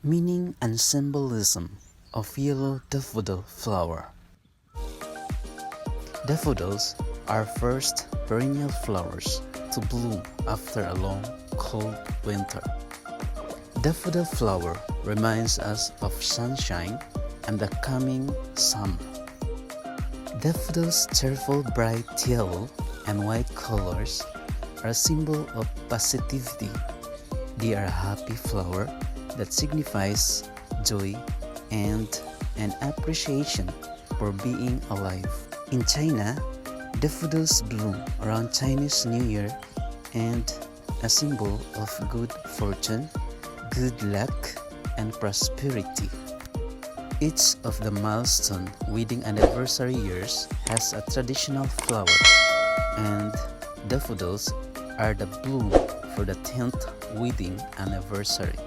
Meaning and symbolism of yellow daffodil flower. Daffodils are first perennial flowers to bloom after a long, cold winter. Daffodil flower reminds us of sunshine and the coming summer. Daffodils' cheerful bright yellow and white colors are a symbol of positivity. They are a happy flower that signifies joy and an appreciation for being alive. In China, daffodils bloom around Chinese New Year and a symbol of good fortune, good luck, and prosperity. Each of the milestone wedding anniversary years has a traditional flower, and daffodils are the bloom for the 10th wedding anniversary.